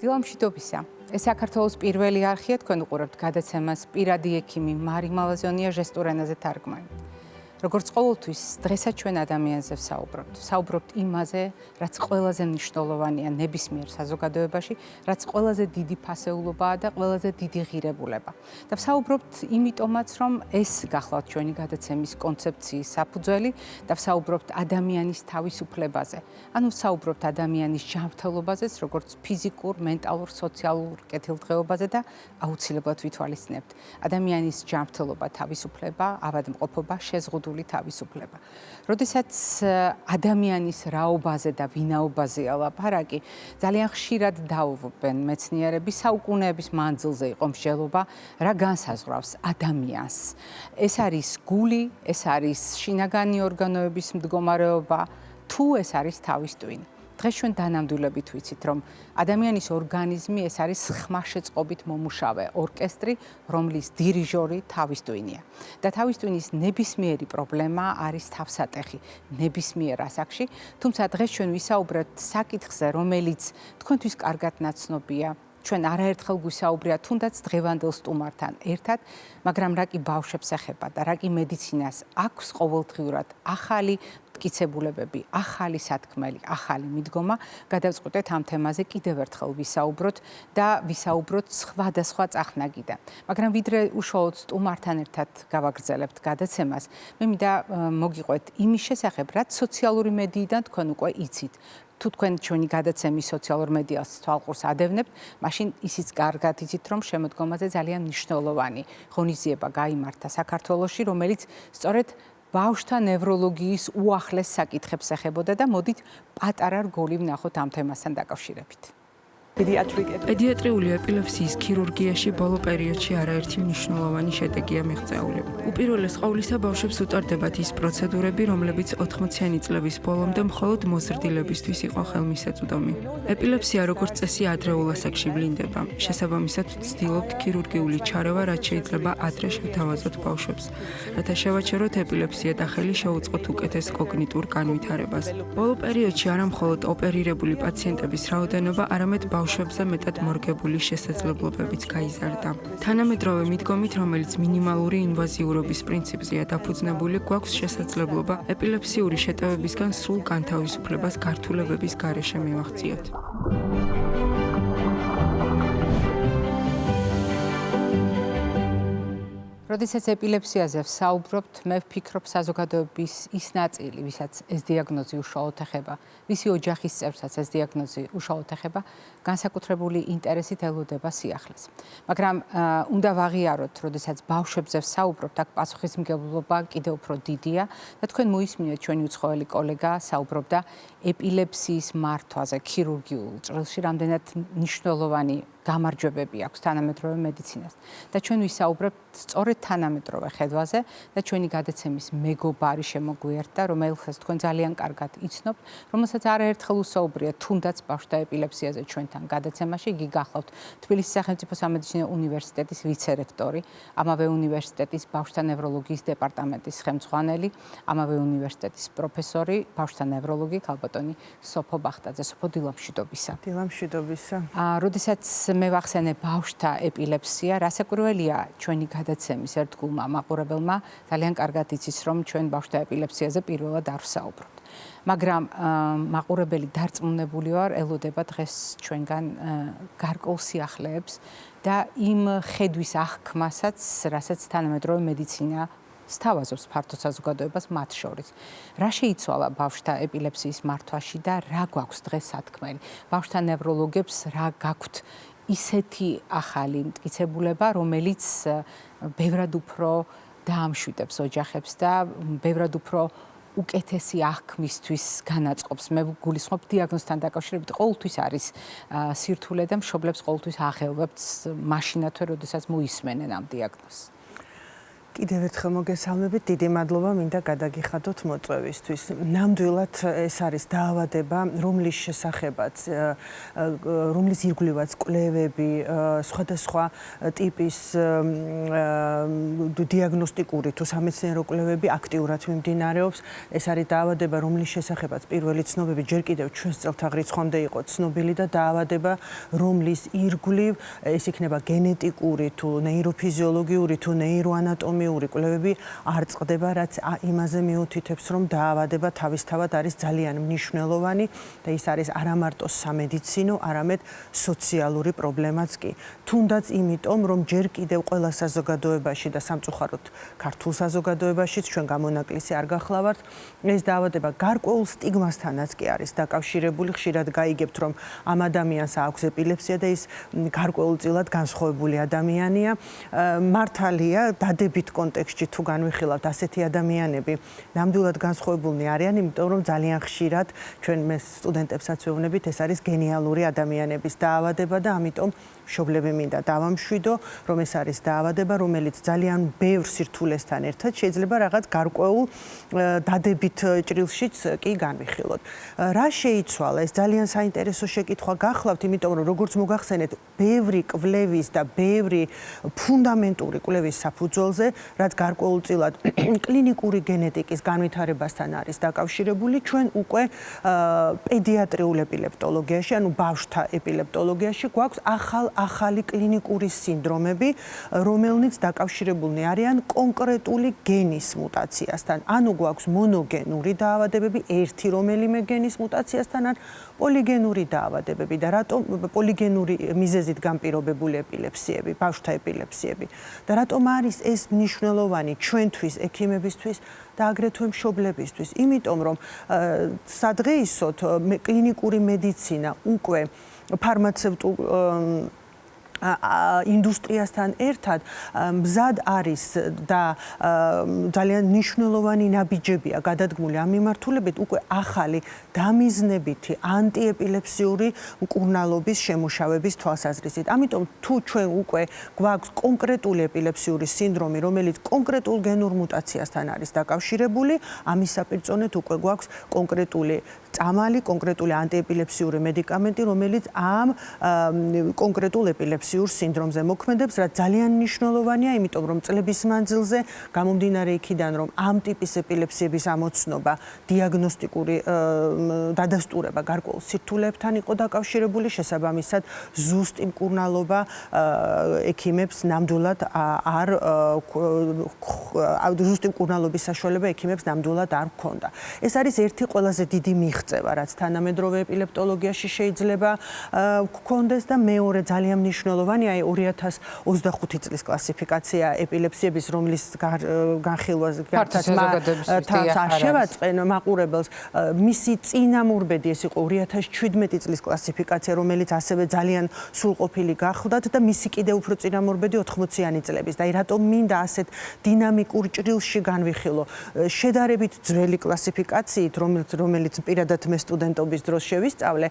დილამშვიდობისა. ეს საქართველოს პირველი არხია, თქვენ უყურებთ გადაცემას პირადი ექიმი მარი მალაზონია ჟესტურ ენაზე თარგმანი. Როგორც ყოველთვის, დღესაც ჩვენ ადამიანზე ვსაუბრობთ იმაზე, რაც ყველაზე მნიშვნელოვანია ნებისმიერ საზოგადოებაში, რაც ყველაზე დიდი ფასეულობაა და ყველაზე დიდი ღირებულება. და ვსაუბრობთ იმიტომაც, რომ ეს გახლავთ ჩვენი გადაცემის კონცეფციის საფუძველი და ვსაუბრობთ ადამიანის თავისუფლებაზე. ანუ ვსაუბრობთ ადამიანის ჯანმრთელობაზეც, როგორც ფიზიკურ, მენტალურ, სოციალურ კეთილდღეობაზე და აუცილებლად ვითვალისწინებთ. ადამიანის ჯანმრთელობა, თავისუფლება, ავადმყოფობა, შეზღუდული თავისუფლება. როდესაც ადამიანის რაობაზე და ვინაობაზეა ლაპარაკი, ძალიან ხშირად დაუვობენ მეცნიერები საუკუნეების მანძილზე იყო მსჯელობა, რა განსაზღვრავს ადამიანს. ეს არის გული, ეს არის შინაგანი ორგანოების მდგომარეობა, თუ ეს არის თავის ტვინი. დღეს ჩვენ დანამდვილებით ვიცით, რომ ადამიანის ორგანიზმი ეს არის ხმაშეწყობით მომუშავე ორკესტრი, რომლის დირიჟორი თავის ტვინია. და თავის ტვინის ნებისმიერი პრობლემა არის თავსატეხი, ნებისმიერ ასაკში, თუმცა დღეს ჩვენ ვისაუბრებთ საკითხზე, რომელიც თქვენთვის კარგად ნაცნობია. ჩვენ არაერთხელ გვისაუბრია თუნდაც დღევანდელ სტუმართან ერთად, მაგრამ რა კი ბავშვებს ეხება და რა კი მედიცინას აქვს ყოველდღიურად ახალი მტკიცებულებები, ახალი სათქმელი, ახალი მიდგომა, გადავწყვიტეთ ამ თემაზე კიდევ ერთხელ ვისაუბროთ და ვისაუბროთ სხვადასხვა წახნაგიდან. მაგრამ ვიდრე უშუალოდ სტუმართან ერთად გავაგრძელებთ გადაცემას, მე მინდა მოგიყვეთ იმის შესახებ, რაც სოციალური მედიიდან თქვენ უკვე იცით. თუ თქვენ ჩვენი გადაცემის სოციალურ მედიას თვალყურს ადევნებთ, მაშინ ისიც კარგად იცით, რომ შემოდგომაზე ძალიან მნიშვნელოვანი ღონისძიება გაიმართა საქართველოში, რომელიც სწორედ ბავშვთა ნევროლოგიის უახლეს საკითხებს ეხებოდა და მოდით პატარა რგოლი ვნახოთ ამ თემასთან დაკავშირებით. პედიატრიული ეპილეფსიის ქირურგიაში ბოლო პერიოდში არაერთი მნიშვნელოვანი შედეგია მიღწეული. უპირველეს ყოვლისა ბავშვებს უტარდებათ ის პროცედურები, რომლებიც 80-იანი წლების ბოლომდე მხოლოდ მოზრდილებისთვის იყო ხელმისაწვდომი. ეპილეფსია როგორც წესი ადრეულ ასაკში ვლინდება. შესაბამისად ვცდილობთ ქირურგიული ჩარევა, რაც შეიძლება ადრე შევთავაზოთ ბავშვებს, რათა შევაჩეროთ ეპილეფსია და ხელი შეუწყოთ უკეთეს კოგნიტურ განვითარებას. ბოლო პერიოდში არა მხოლოდ ოპერირებული პაციენტების რაოდენობა, არამედ ბავშვებზე მეტად მორგებული შესაძლებლობებიც გაიზარდა. თანამედროვე მიდგომით, რომელიც მინიმალური ინვაზიურობის პრინციპზეა დაფუძნებული, გვაქვს შესაძლებლობა ეპილეფსიური შეტევებისგან სრულ განთავისუფლებას გართულებების გარეშე მივახციოთ. როდესაც ეპილეფსიაზე ვსაუბრობთ, მე ვფიქრობ საზოგადოების ის ნაწილი, ვისაც ეს დიაგნოზი უშუალოდ ეხება, ვისი ოჯახის წევრსაც ეს დიაგნოზი უშუალოდ ეხება, განსაკუთრებული ინტერესით ელოდება სიახლეს. მაგრამ უნდა ვაღიაროთ, როდესაც ბავშვებზე ვსაუბრობთ, აქ პასუხისმგებლობა კიდევ უფრო დიდია და თქვენ მოისმინეთ ჩვენი უცხოელი კოლეგა საუბრობდა ეპილეფსიის მართვაზე ქირურგიულ ჭრილში, რამდენად მნიშვნელოვანი გამარჯვებები აქვს თანამედროვე მედიცინას. და ჩვენ ვისაუბრებთ სწორედ თანამედროვე ხედვაზე და ჩვენი გადაცემის მეგობარი შემოგვიერთდა, რომელსაც თქვენ ძალიან კარგად იცნობთ, რომელსაც არაერთხელ უსაუბრია თუნდაც ბავშვთა ეპილეფსიაზე ჩვენთან გადაცემაში. იგი გახლავთ თბილისის სახელმწიფო სამედიცინო უნივერსიტეტის ვიცე-რექტორი, ამავე უნივერსიტეტის ბავშვთა ნევროლოგიის დეპარტამენტის ხელმძღვანელი, ამავე უნივერსიტეტის პროფესორი, ბავშვთა ნევროლოგი ქალბატონი სოფო ბახტაძე. სოფო, დილამშვიდობისა. დილამშვიდობისა. როდესაც მე ვახსენე ბავშვთა ეპილეფსია, რასაკვირველია ჩვენი გადაცემის ერთგულმა მაყურებელმა ძალიან კარგად იცის, რომ ჩვენ ბავშვთა ეპილეფსიაზე პირველად არ ვსაუბრობთ. მაგრამ მაყურებელი დარწმუნებული ვარ, ელოდება დღეს ჩვენგან გარკვეულ სიახლეებს და იმ ხედვის აღქმასაც, რასაც თანამედროვე მედიცინა სთავაზობს ფართო საზოგადოებას მათ შორის. რა შეიცვალა ბავშვთა ეპილეფსიის მართვაში და რა გვაქვს დღეს სათქმელი? ბავშვთა ნევროლოგებს რა გაქვთ ისეთი ახალი მტკიცებულება, რომელიც ბევრად უფრო დაამშვიდებს ოჯახებს და ბევრად უფრო უკეთესი აღქმისთვის განაწყობს. მე გულისხმობ დიაგნოზთან დაკავშირებით ყოველთვის არის სირთულე და მშობლებს ყოველთვის აღელვებთ მაშინათვე, როდესაც მოისმენენ ამ დიაგნოზს. კიდევ ერთხელ მოგესალმებით, დიდი მადლობა მინდა გადაგიხადოთ მოწვევისთვის. ნამდვილად ეს არის დაავადება, რომლის შესახებაც, რომლის ირგვლივაც კვლევები, სხვადასხვა ტიპის დიაგნოსტიკური თუ სამეცნიერო კვლევები აქტიურად მიმდინარეობს. ეს არის დაავადება, რომლის შესახებაც პირველი ცნობები ჯერ კიდევ ჩვენს წელთაღრიცხვამდე იყო ცნობილი და დაავადება, რომლის ირგვლივ ეს იქნება გენეტიკური თუ ნეიროფიზიოლოგიური თუ ნეიროანატომიური კვლევები არ წყდება, რაც იმაზე მიუთითებს, რომ დაავადება თავისთავად არის ძალიან მნიშვნელოვანი და ის არის არა მარტო სამედიცინო, არამედ სოციალური პრობლემაც კი. თუნდაც იმიტომ, რომ ჯერ კიდევ ყველა საზოგადოებაში და სამწუხაროდ ქართულ საზოგადოებაშიც ჩვენ გამონაკლისი არ გახლავართ, ეს დაავადება გარკვეულ სტიგმასთანაც კი არის დაკავშირებული. ხშირად გაიგებთ, რომ ამ ადამიანს აქვს ეპილეფსია და ის გარკვეულწილად განსხვავებული ადამიანია. მართალია, დადებით კონტექსტში თუ განვიხილავთ, ასეთი ადამიანები ნამდვილად განსხვავებულნი არიან, იმიტომ რომ ძალიან ხშირად ჩვენ მე სტუდენტებსაც ვეუბნებით, ეს არის გენიალური ადამიანების დაავადება და ამიტომ მშობლები მინდა დავამშვიდო, რომ ეს არის დაავადება, რომელიც ძალიან ბევრ სირთულესთან ერთად შეიძლება რაღაც გარკვეულ დადებით ჭრილშიც კი განვიხილოთ. რა შეიცვალა? ეს ძალიან საინტერესო შეკითხვა გახლავთ, იმიტომ რომ როგორც მოგახსენეთ, ბევრი კვლევის და ბევრი ფუნდამენტური კვლევის საფუძველზე, რაც გარკვეულწილად კლინიკური გენეტიკის განვითარებასთან არის დაკავშირებული, ჩვენ უკვე პედიატრიულ ეპილეპტოლოგიაში, ანუ ბავშვთა ეპილეპტოლოგიაში გვაქვს ახალი კლინიკური სინდრომები, რომელნიც დაკავშირებულნი არიან კონკრეტული გენის მუტაციასთან. ანუ გვაქვს მონოგენური დაავადებები, ერთი რომელიმე გენის მუტაციასთან, ან პოლიგენური დაავადებები და რატომ პოლიგენური მიზეზით განპირობებული ეპილეფსიები, ბავშვთა ეპილეფსიები. და რატომ არის ეს მნიშვნელოვანი ჩვენთვის, ექიმებისთვის და აგრეთვე მშობლებისთვის? იმიტომ რომ სადღეისოდ კლინიკური მედიცინა უკვე ფარმაცევტულ ინდუსტრიასთან ერთად მზად არის და ძალიან მნიშვნელოვანი ნაბიჯებია გადადგმული ამ მიმართულებით უკვე ახალი დამიზნებითი ანტიეპილეფსიური მკურნალობის შემუშავების თვალსაზრისით. ამიტომ თუ ჩვენ უკვე გვაქვს კონკრეტული ეპილეფსიური სინდრომი, რომელიც კონკრეტულ გენურ მუტაციასთან არის დაკავშირებული, ამის საპირწონედ უკვე გვაქვს კონკრეტული წამალი, კონკრეტული ანტიეპილეფსიური მედიკამენტი, რომელიც ამ კონკრეტულ ეპილეფსიურ სინდრომზე მოქმედებს, რაც ძალიან მნიშვნელოვანია, იმიტომ რომ წლების მანძილზე გამომდინარე იქიდან, რომ ამ ტიპის ეპილეფსიების ამოცნობა, დიაგნოსტიკური დადასტურება გარკვეულ სირთულეებთან იყო დაკავშირებული, შესაბამისად ზუსტი მკურნალობა ექიმებს ნამდვილად არ ზუსტი მკურნალობის საშუალება ექიმებს ნამდვილად არ ჰქონდა. ეს არის ერთი ყველაზე დიდი მიღწევა, რაც თანამედროვე ეპილეპტოლოგიაში შეიძლება გქონდეს და მეორე ძალიან მნიშვნელოვანი, აი 2025 წლის კლასიფიკაცია ეპილეფსიების, რომლის განხილვას თავს არ შევაწყენ მაყურებელს, მისი წინამორბედი ეს იყო 2017 წლის კლასიფიკაცია, რომელიც ასევე ძალიან სრულყოფილი გახლდათ და მისი კიდევ უფრო წინამორბედი 80-იანი წლების. და აი რატომ მინდა ასეთ დინამიკურ ჭრილში განვიხილო? შედარებით ძველი კლასიფიკაციით, რომელიც პირადად მე სტუდენტობის დროს შევისწავლე,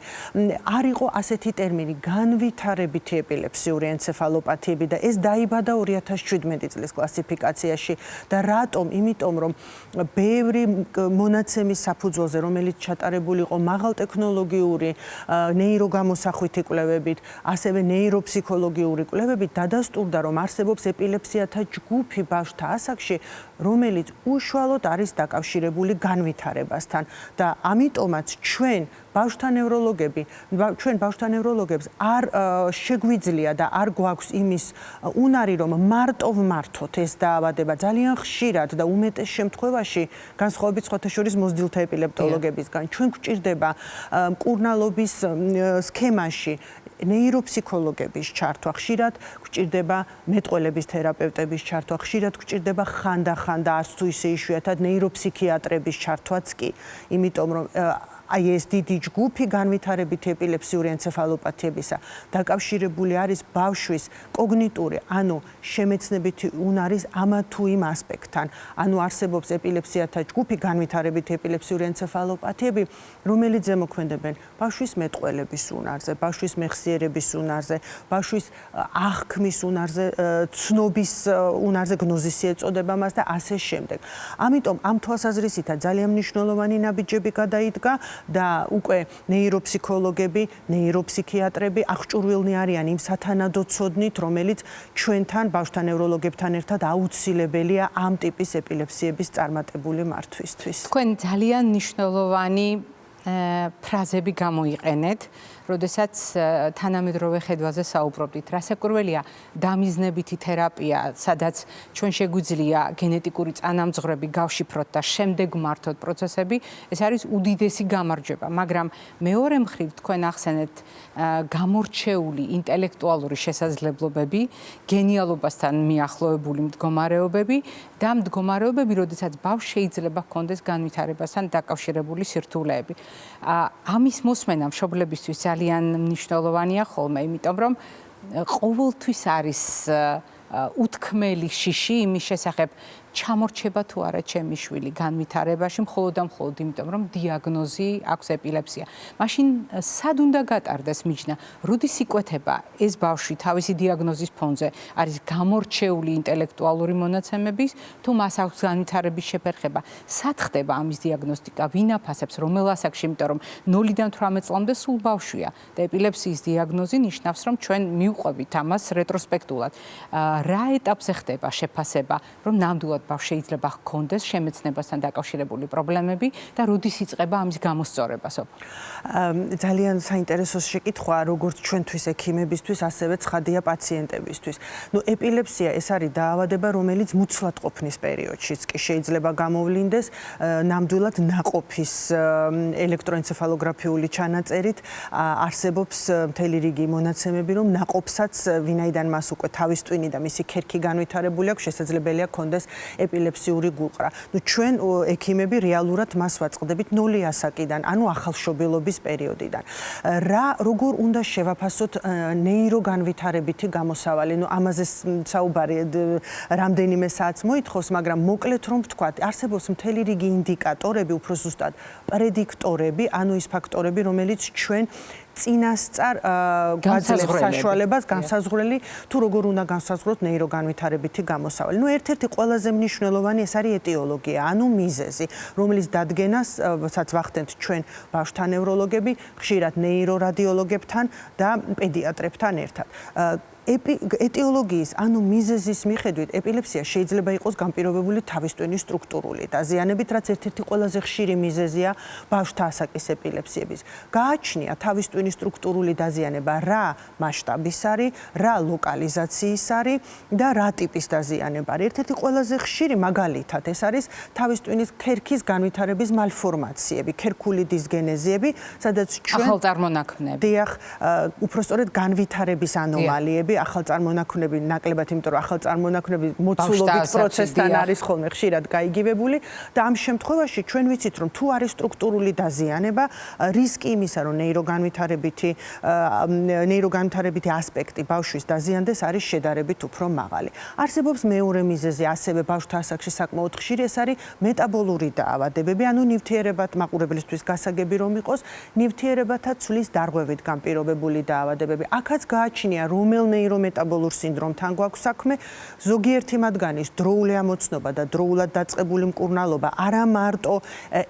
არ იყო ასეთი ტერმინი განვითარებითი ეპილეფსიური ენცეფალოპათიები და ეს დაიბადა 2017 წლის კლასიფიკაციაში. და რატომ? იმიტომ რომ ბევრი მონაცემის საფუძველზე, რომელიც ჩატარებული იყო მაღალტექნოლოგიური ნეიროგამოსახვითი კვლევებით, ასევე ნეიროფსიქოლოგიური კვლევებით, დადასტურდა, რომ არსებობს ეპილეფსიათა ჯგუფი ბავშვთა ასაკში, რომელიც უშუალოდ არის დაკავშირებული განვითარებასთან და ამიტომაც ჩვენ ბავშვთა ნევროლოგებს არ შეგვიძლია და არ გვაქვს იმის უნარი, რომ მარტო-მარტოთ ეს დაავადება ძალიან ხშირად და უმეტეს შემთხვევაში განსხვავებით სხვათა შორის მოზრდილთა ეპილეპტოლოგებისგან ჩვენ გვჭირდება მკურნალობის სქემაში ნეიროფსიქოლოგების ჩართვა, ხშირად გვჭირდება მეტყველების თერაპევტების ჩართვა, ხშირად გვჭირდება ხანდახან და არც თუ ისე იშვიათად ნეიროფსიქიატრების ჩართვაც კი, იმიტომ რომ აი ეს დიდი ჯგუფი განვითარებითი ეპილეფსიური ენცეფალოპათიებისა დაკავშირებული არის ბავშვის კოგნიტური, ანუ შემეცნებითი უნარის ამა თუ იმ ასპექტთან. ანუ არსებობს ეპილეფსიათა ჯგუფი, განვითარებითი ეპილეფსიური ენცეფალოპათიები, რომელიც ზემოქმედებენ ბავშვის მეტყველების უნარზე, ბავშვის მეხსიერების უნარზე, ბავშვის აღქმის თითქმის უნარზე, ცნობის უნარზე გნოზისი ეწოდება მას და ასე შემდეგ. ამიტომ ამ თვალსაზრისითაც ძალიან მნიშვნელოვანი ნაბიჯები გადაიდგა და უკვე ნეიროფსიქოლოგები, ნეიროფსიქიატრები აღჭურვილნი არიან იმ სათანადო ცოდნით, რომელიც ჩვენთან, ბავშვთა ნევროლოგებთან ერთად აუცილებელია ამ ტიპის ეპილეფსიების წარმატებული მართვისთვის. თქვენ ძალიან მნიშვნელოვანი ფრაზები გამოიყენეთ, როდესაც თანამედროვე ხედვაზე საუბრობდით. რასაკვირველია, დამიზნებითი თერაპია, სადაც ჩვენ შეგვიძლია გენეტიკური წანამძღვრები გავშიფროთ და შემდეგ მართოთ პროცესები, ეს არის უდიდესი გამარჯვება, მაგრამ მეორე მხრივ თქვენ ახსენეთ გამორჩეული ინტელექტუალური შესაძლებლობები, გენიალობასთან მიახლოებული მდგომარეობები და მდგომარეობები, როდესაც ბავშვს შეიძლება ჰქონდეს განვითარებასთან დაკავშირებული სირთულეები. ამის მოსმენა მშობლებისთვის ძალიან მნიშვნელოვანია ხოლმე, იმიტომ რომ ყოველთვის არის უთქმელი შიში იმის შესახებ, ჩამორჩება თუ არა ჩემი შვილი განვითარებაში, მხოლოდ და მხოლოდ იმიტომ, რომ დიაგნოზი აქვს ეპილეფსია. მაშინ სად უნდა გატარდეს მიჯნა? როდის იკვეთება ეს ბავშვი თავისი დიაგნოზის ფონზე არის გამორჩეული ინტელექტუალური მონაცემების, თუ მას აქვს განვითარების შეფერხება? სად ხდება ამის დიაგნოსტიკა? ვინ აფასებს, რომელ ასაკში, იმიტომ რომ 0-დან 18 წლამდე სულ ბავშვია და ეპილეფსიის დიაგნოზი ნიშნავს, რომ ჩვენ მივყვებით ამას რეტროსპექტულად. რა ეტაპზე ხდება შეფასება, რომ ნამდვილად ბავშვს შეიძლება ჰქონდეს შემეცნებასთან დაკავშირებული პრობლემები და როდის იწყება ამის გამოსწორება? ძალიან საინტერესო შეკითხვაა, როგორც ჩვენთვის ექიმებისთვის, ასევე ცხადია პაციენტებისთვის. ეპილეფსია ეს არის დაავადება, რომელიც მუცლად ყოფნის პერიოდშიც კი შეიძლება გამოვლინდეს ნამდვილად ნაყოფის ელექტროენცეფალოგრაფიული ჩანაწერით. არსებობს მთელი რიგი მონაცემები, რომ ნაყოფსაც, ვინაიდან მას უკვე თავის ტვინი და მისი ქერქი განვითარებული აქვს, შესაძლებელია ჰქონდეს ეპილეფსიური გულყრა. ჩვენ ექიმები რეალურად მას ვაწყდებით 0 ასაკიდან, ანუ ახალშობილობის პერიოდიდან. როგორ უნდა შევაფასოთ ნეიროგანვითარებითი გამოსავალი? ამაზე საუბარი რამდენიმე საათს მოითხოვს, მაგრამ მოკლედ რომ ვთქვათ, არსებობს მთელი რიგი ინდიკატორები, უფრო ზუსტად პრედიქტორები, ანუ ის ფაქტორები, რომელიც ჩვენ წინასწარ გვაძლევს საშუალებას განსაზღვრელი თუ როგორ უნდა განსაზღვროთ ნეიროგანვითარებითი გამოსავალი. ერთ-ერთი ყველაზე მნიშვნელოვანი ეს არის ეტიოლოგია, ანუ მიზეზი, რომლის დადგენასაც ვახდენთ ჩვენ ბავშვთა ნევროლოგები, ხშირად ნეირორადიოლოგებთან და პედიატრებთან ერთად. ეტიოლოგიის, ანუ მიზეზის მიხედვით, ეპილეფსია შეიძლება იყოს განპირობებული თავისტვენი სტრუქტურული დაზიანებით, რაც ერთ-ერთი ყველაზე ხშირი მიზეზია ბავშვთა ასაკის ეპილეფსიების. გააჩნია თავისტვენი სტრუქტურული დაზიანება, რა მასშტაბის არის, რა ლოკალიზაციის არის და რა ტიპის დაზიანება არის. ერთ-ერთი ყველაზე ხშირი მაგალითად ეს არის თავისტვინის ქერქის განვითარების მალფორმაციები, ქერქული დისგენეზიები, სადაც ჩვენ ახალწარმონაქმნები. დიახ, უფრო სწორედ განვითარების ანომალიები, ახალწარმონაქმნები ნაკლებად, იმიტომ რომ ახალწარმონაქმნები მოცულობით პროცესთან არის ხოლმე ხშირად გაიგივებული და ამ შემთხვევაში ჩვენ ვიცით, რომ თუ არის სტრუქტურული დაზიანება, რისკი იმისა, რომ ნეიროგანვითარებითი ასპექტი ბავშვის დაზიანდეს, არის შედარებით უფრო მაღალი. არსებობს მეორე მიზეზი, ასევე ბავშვთა ასაკში საკმაოდ ხშირი, ეს არის მეტაბოლური დაავადებები, ანუ ნივთიერებად მაყურებლისთვის გასაგები რომ იყოს, ნივთიერებათა ცვლის დარღვევით განპირობებული დაავადებები. აქაც გააჩნია რომელ ნეირომეტაბოლურ სინდრომთან გვაქვს საქმე, ზოგიერთი მათგანის დროული ამოცნობა და დროულად დაწყებული მკურნალობა არა მარტო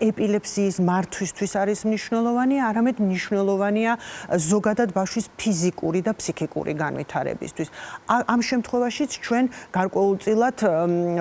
ეპილეფსიის მართვისთვის არის მნიშვნელოვანი, არამედ მნიშვნელოვანია ზოგადად ბავშვის ფიზიკური და ფსიქიკური განვითარებისთვის. ამ შემთხვევაშიც ჩვენ გარკვეულწილად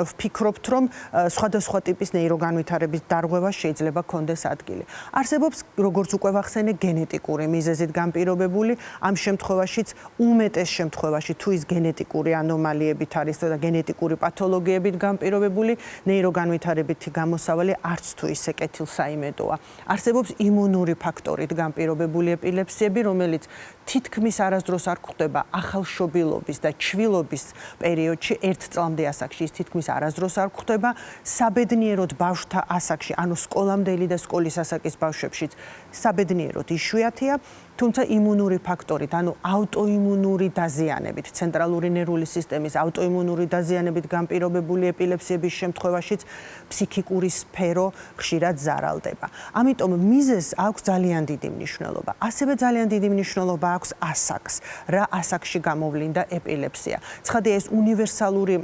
ვფიქრობთ, რომ სხვადასხვა ტიპის ნეიროგანვითარების დარღვევა შეიძლება ჰქონდეს ადგილი. არსებობს, როგორც უკვე ვახსენე, გენეტიკური მიზეზით განპირობებული, ამ შემთხვევაშიც უმეტეს შემთხვევაში თუ ის გენეტიკური ანომალიებით არის და გენეტიკური პათოლოგიებით განპირობებული, ნეიროგანვითარებითი გამოსავალი არც თუ ისე კეთილსაიმედოა. არსებობს იმუნური ფაქტორით განპირობებული ეპილეფსიები, რომელიც თითქმის არასდროს არ გვხვდება ახალშობილობის და ჩვილობის პერიოდში, 1 წლამდე ასაკში ის თითქმის არასდროს არ გვხვდება, საბედნიეროდ ბავშვთა ასაკში, ანუ სკოლამდელი და სკოლის ასაკის ბავშვებშიც საბედნიეროდ იშვიათია თუმცა იმუნური ფაქტორით, ანუ აუტოიმუნური დაზიანებით, ცენტრალური ნერვული სისტემის აუტოიმუნური დაზიანებით განპირობებული ეპილეფსიების შემთხვევაშიც ფსიქიკური სფერო ხშირად ზარალდება. ამიტომ მიზეზს აქვს ძალიან დიდი მნიშვნელობა. ასევე ძალიან დიდი მნიშვნელობა აქვს ასაკს. რა ასაკში გამოვლინდა ეპილეფსია. ცხადია, ეს უნივერსალური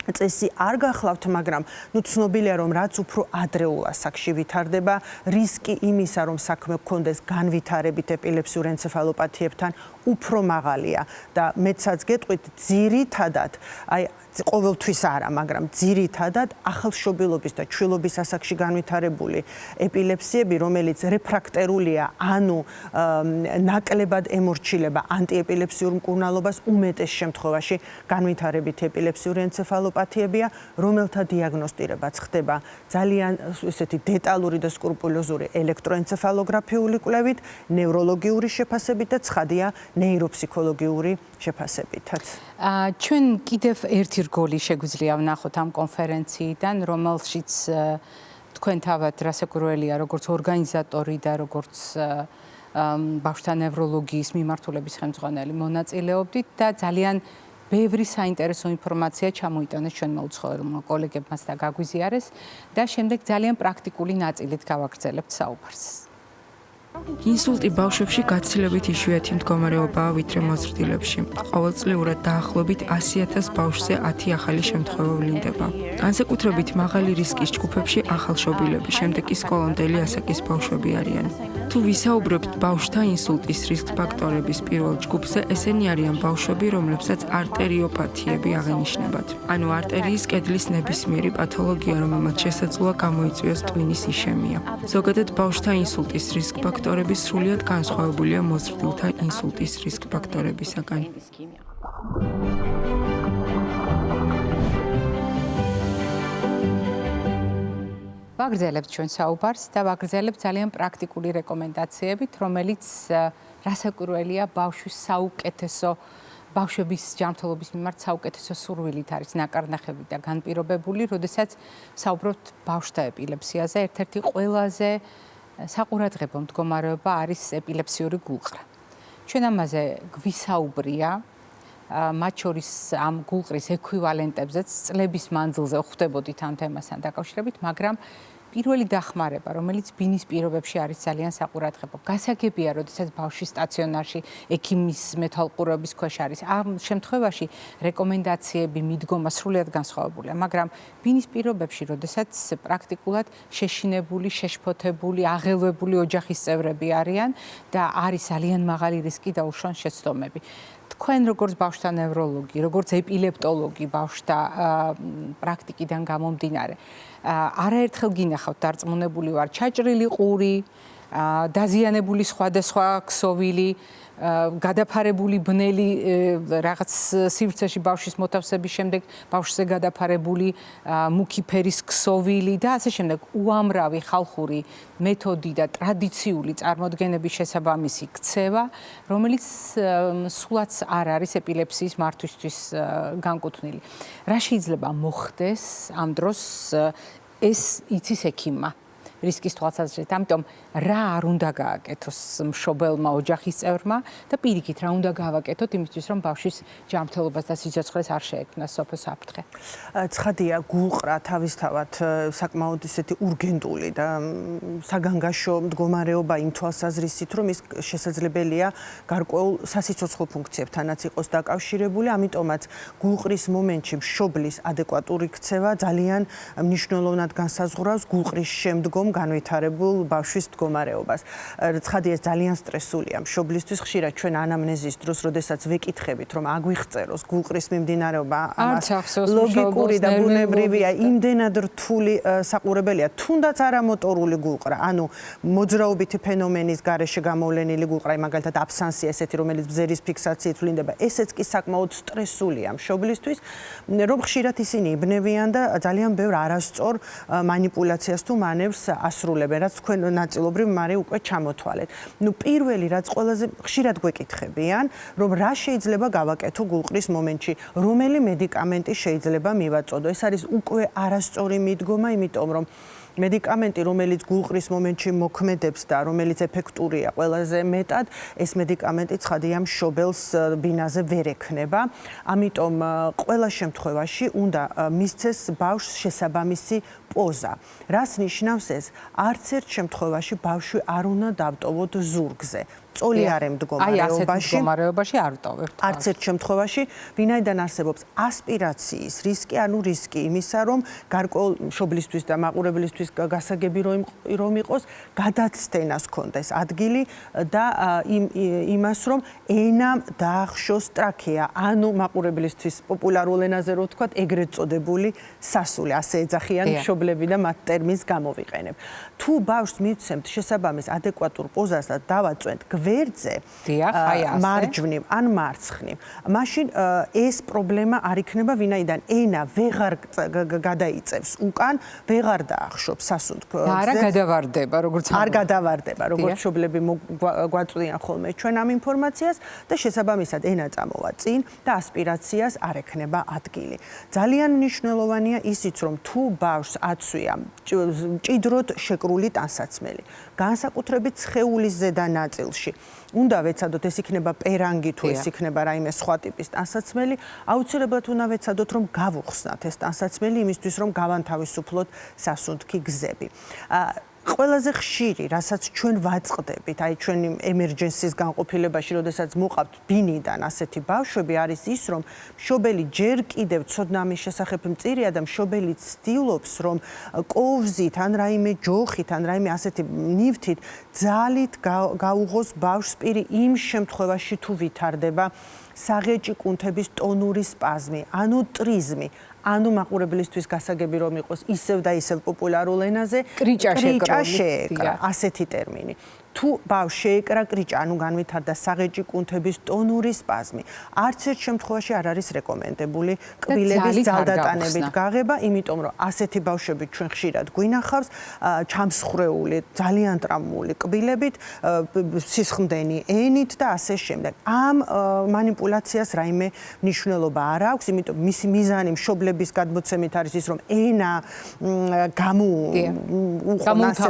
წესი არ გახლავთ, მაგრამ ცნობილია, რომ რაც უფრო ადრეულ ასაკში ვითარდება, რისკი იმისა, რომ საქმე გქონდეს განვითარებით ეპილეფსიურ ენცეფალოპათიებთან, უფრო მაღალია და მეცაც გეტყვით, ძირითადად, ყოველთვის არა, მაგრამ ძირითადად ახალშობილობის და ჩვილობის ასაკში განვითარებული ეპილეფსიები, რომელიც რეფრაქტერულია, ანუ ნაკლებად ემორჩილება ანტიეპილეფსიურ მკურნალობას, უმეტეს შემთხვევაში განვითარებით ეპილეფსიური ენცეფალოპათიებია, რომელთა დიაგნოსტირებაც ხდება ძალიან ესეთი დეტალური და სკრუპულოზური ელექტროენცეფალოგრაფიული კვლევით, ნევროლოგიური შეფასებით და ცხადია ნეიროფსიქოლოგიური შეფასებითაც. ჩვენ კიდევ ერთი რგოლი შეგვიძლია ვნახოთ ამ კონფერენციიდან, რომელშიც თქვენ თავად რასაკვირველია, როგორც ორგანიზატორი და როგორც ბავშვთა ნევროლოგიის მიმართულების ხელმძღვანელი მონაწილეობდით და ძალიან ბევრი საინტერესო ინფორმაცია ჩამოიტანეს ჩვენმა უცხოელმა კოლეგებმაც და გაგვიზიარეს და შემდეგ ძალიან პრაქტიკული ნაწილით გავაგრძელებთ საუბარს. ინსულტი ბავშვებში გაცილებით იშვიათი მდგომარეობაა ვიდრე მოზრდილებში. ყოველწლიურად დაახლოებით 100,000 ბავშვზე 10 ახალი შემთხვევა ვლინდება. განსაკუთრებით მაღალი რისკის ჯგუფებში ახალშობილები, შემდეგ კი სკოლამდელი ასაკის ბავშვები არიან. თუ ვისაუბრებთ ბავშვთა ინსულტის რისკ ფაქტორების პირველ ჯგუფზე, ესენი არიან ბავშვები, რომლებსაც არტერიოპათიები აღენიშნებათ. ანუ არტერიის კედლის ნებისმიერი პათოლოგია, რომელმაც შესაძლოა გამოიწვიოს ტვინის იშემია. ზოგადად ბავშვთა ინსულტის რისკ ფაქტორები სრულიად განსხვავებულია მოზრდილთა ინსულტის რისკ ფაქტორებისაგან. ვაგრძელებთ ჩვენ საუბარს და ვაგრძელებთ ძალიან პრაქტიკული რეკომენდაციებით, რომელიც რასაკვირველია ბავშვის საუკეთესო ბავშვების ჯანმრთელობის მიმართ საუკეთესო სურვილით არის ნაკარნახები და განპირობებული, როდესაც საუბრობთ ბავშვთა ეპილეფსიაზე, ერთ-ერთი ყველაზე საყურადღებო მდგომარეობა არის ეპილეფსიური გულყრა. ჩვენ ამაზე გვისაუბრია, მათ შორის ამ გულყრის ექვივალენტებზეც წლების მანძილზე ხვდებოდით ამ თემასთან დაკავშირებით, მაგრამ პირველი დახმარება, რომელიც ბინის პირობებში არის ძალიან საყურადღებო. გასაგებია, როდესაც ბავშვი სტაციონარში ექიმის მეთვალყურეობის ქვეშ არის. ამ შემთხვევაში რეკომენდაციები, მიდგომა სრულიად განსხვავებულია, მაგრამ ბინის პირობებში, როდესაც პრაქტიკულად შეშინებული, შეშფოთებული, აღელვებული ოჯახის წევრები არიან და არის ძალიან მაღალი რისკი და უშუალო შეცდომები. თქვენ როგორც ბავშვთა ნევროლოგი, როგორც ეპილეპტოლოგი ბავშვთა პრაქტიკიდან გამომდინარე, არაერთხელ გინახავთ დარწმუნებული ვარ, ჩაჭრილი ყური, დაზიანებული სხვადასხვა ქსოვილი, გადაფარებული ბნელი რაღაც სივრცეში ბავშვის მოთავსების შემდეგ ბავშვზე გადაფარებული მუქი ფერის ქსოვილი და ასე შემდეგ უამრავი ხალხური მეთოდი და ტრადიციული წარმოდგენების შესაბამისი ქცევა, რომელიც სულაც არ არის ეპილეფსიის მართვისთვის განკუთვნილი. რა შეიძლება მოხდეს ამ დროს ეს იცის ექიმმა რისკის თვალსაზრისით, ამიტომ რა არ უნდა გააკეთოს მშობელმა, ოჯახის წევრმა და პირიქით რა უნდა გავაკეთოთ იმისთვის, რომ ბავშვის ჯანმრთელობას და სიცოცხლეს არ შეექმნას სოფო საფრთხე. ცხადია, გულყრა თავისთავად საკმაოდ ისეთი ურგენტული და საგანგაშო მდგომარეობა იმ თვალსაზრისით, რომ ის შესაძლებელია გარკვეულ სასიცოცხლო ფუნქციებთანაც იყოს დაკავშირებული, ამიტომაც გულყრის მომენტში მშობლის ადეკვატური ქცევა ძალიან მნიშვნელოვნად განსაზღვრავს გულყრის შემდგომ განვითარებულ ბავშვის მდგომარეობას. ცხადია, ეს ძალიან სტრესულია მშობლისთვის. ხშირად ჩვენ ანამნეზის დროს, როდესაც ვეკითხებით, რომ აგვიღწეროს გულყრის მიმდინარეობა, ლოგიკური და ბუნებრივია, იმდენად რთული საყურებელია, თუნდაც არამოტორული გულყრა, ანუ მოძრაობითი ფენომენის გარეშე გამოვლენილი გულყრა, მაგალითად აბსანსია, ესეთი, რომელიც ბზერის ფიქსაციით ვლინდება, ესეც კი საკმაოდ სტრესულია მშობლისთვის, რომ ხშირად ისინი იბნევიან და ძალიან ბევრ არასწორ მანიპულაციას თუ მანევრს ასრულებენ, რაც თქვენ ნაწილობრივ მარე უკვე ჩამოთვალეთ. პირველი რაც ყველაზე ხშირად გვეკითხებიან, რომ რა შეიძლება გავაკეთო გულყრის მომენტში, რომელი მედიკამენტი შეიძლება მივაწოდო. ეს არის უკვე არასწორი მიდგომა, იმიტომ რომ მედიკამენტი, რომელიც გულყრის მომენტში მოქმედებს და რომელიც ეფექტურია ყველაზე მეტად, ეს მედიკამენტი ცხადია მშობელს ბინაზე ვერ ექნება. ამიტომ ყველა შემთხვევაში უნდა მისცეს ბავშვს შესაბამისი პოზა. რას ნიშნავს ეს? არც ერთ შემთხვევაში ბავშვი არ უნდა დავტოვოთ ზურგზე. წოლი არ მდგომარეობაში არ ვტოვებთ. არც ერთ შემთხვევაში, ვინაიდან არსებობს ასპირაციის რისკი, ანუ რისკი იმისა, რომ გარკვეულ მშობლისთვის და მაყურებლისთვის გასაგები რომ იყოს, გადაცდენას ქონდეს ადგილი და იმას, რომ ენამ დაახშოს ტრაქეა, ანუ მაყურებლისთვის პოპულარულ ენაზე რო ვთქვათ, ეგრეთ წოდებული სასული, ასე ეძახიან მშობლები და მათ ტერმინს გამოვიყენებ. თუ ბავშვს მივცემთ შესაბამის ადეკვატურ პოზას და დავაწვენთ გვერდზე, მარჯვნივ ან მარცხნივ, მაშინ ეს პრობლემა არ იქნება, ვინაიდან ენა ვეღარ გადაიწევს უკან, ვეღარ დაახშობს სასუნთ გვერდზე. არა გადავარდება, როგორც არ გადავარდება, როგორც მშობლები გვაწვდიან ხოლმე ჩვენ ამ ინფორმაციას და შესაბამისად ენა წამოვა წინ და ასპირაციას არ ექნება ადგილი. ძალიან მნიშვნელოვანია ისიც, რომ თუ ბავშვს აცვია მჭიდროდ შეკრული ტანსაცმელი, განსაკუთრებით სხეულის ზედა ნაწილში, უნდა ვეცადოთ, ეს იქნება პერანგი თუ ეს იქნება რაიმე სხვა ტიპის ტანსაცმელი, აუცილებლად უნდა ვეცადოთ, რომ გავუხსნათ ეს ტანსაცმელი იმისთვის, რომ გავანთავისუფლოთ სასუნთქი გზები. ყველაზე ხშირი, რასაც ჩვენ ვაწყდებით, აი ჩვენი ემერჯენსის განყოფილებაში, როდესაც მოყავთ ბინიდან ასეთი ბავშვები, არის ის, რომ მშობელი ჯერ კიდევ ცოდნა ამის შესახებ მწირია და მშობელი ცდილობს, რომ კოვზით ან რაიმე ჯოხით ან რაიმე ასეთი ნივთით ძალით გაუღოს ბავშვს პირი იმ შემთხვევაში, თუ ვითარდება საღეჭი კუნთების ტონური სპაზმი, ანუ ტრიზმი. ანუ მაყურებლისთვის გასაგები რომ იყოს ისევ და ისევ პოპულარულ ენაზე კრიჭა შეეკრა, ასეთი ტერმინი. თუ ბავშვს შეეკრა კრიჭა, ანუ განვითარდა საღეჭი კუნთების ტონური სპაზმი, არც ერთ შემთხვევაში არ არის რეკომენდებული კბილების ძალდატანებით გაღება, იმიტომ რომ ასეთი ბავშვები ჩვენ ხშირად გვინახავს ჩამსხრეული, ძალიან ტრამვული კბილებით, სისხლდენი ენით და ასე შემდეგ. ამ მანიპულაციას რაიმე მნიშვნელობა არ აქვს, იმიტომ მისი მიზანი მშობლების გადმოცემით არის ის, რომ ენა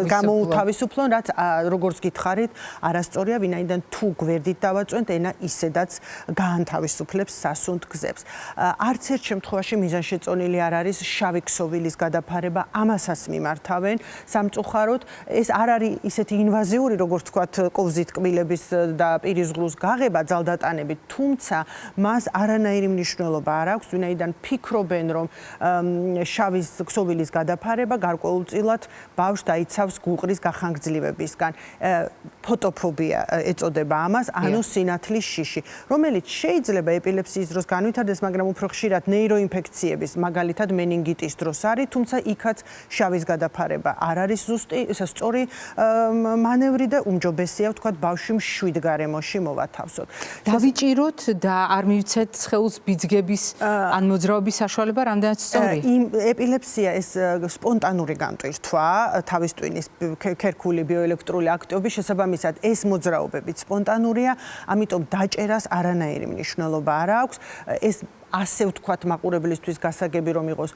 გამოუთავისუფლონ, რაც როგორც გითხარით, არასწორია, ვინაიდან თუ გვერდით დავაწვენთ, ენა ისედაც გაანთავისუფლებს სასუნთ გზებს. არც ერთ შემთხვევაში მიზანშეწონილი არ არის შავი ქსოვილის გადაფარება, ამასაც მიმართავენ სამწუხაროდ. ეს არ არის ისეთი ინვაზიური, როგორც ვთქვათ, კოვზით კბილების და პირის ღრუს გაღება ძალდატანებით, თუმცა მას არანაირი მნიშვნელობა არ აქვს, ვინაიდან ფიქრობენ, რომ შავი ქსოვილის გადაფარება გარკვეულწილად ბავშვს დაიცავს გულყრის გახანგრძლივებისგან. ფოტოფობია ეწოდება ამას, ანუ სინათლის შიში, რომელიც შეიძლება ეპილეფსიის დროს განვითარდეს, მაგრამ უფრო ხშირად ნეიროინფექციების, მაგალითად მენინგიტის დროს არის, თუმცა იქაც შავის გადაფარება არ არის ზუსტი, სწორი მანევრი და უმჯობესია ვთქვათ ბავშვი მშვიდ გარემოში მოვათავსოთ. დავიჭიროთ და არ მივცეთ სხეულს ბიძგების ან მოძრაობის საშუალება, რამდენად სწორია? ეპილეფსია ეს სპონტანური განტვირთვა, თავის ტვინის ქერქული ბიოელექტრული აქტივობის შესაბამისად ეს მოძრაობებიც სპონტანურია, ამიტომ დაჭერას არანაირი მნიშვნელობა არ აქვს. ეს ასე ვთქვათ მაყურებლისთვის გასაგები რომ იყოს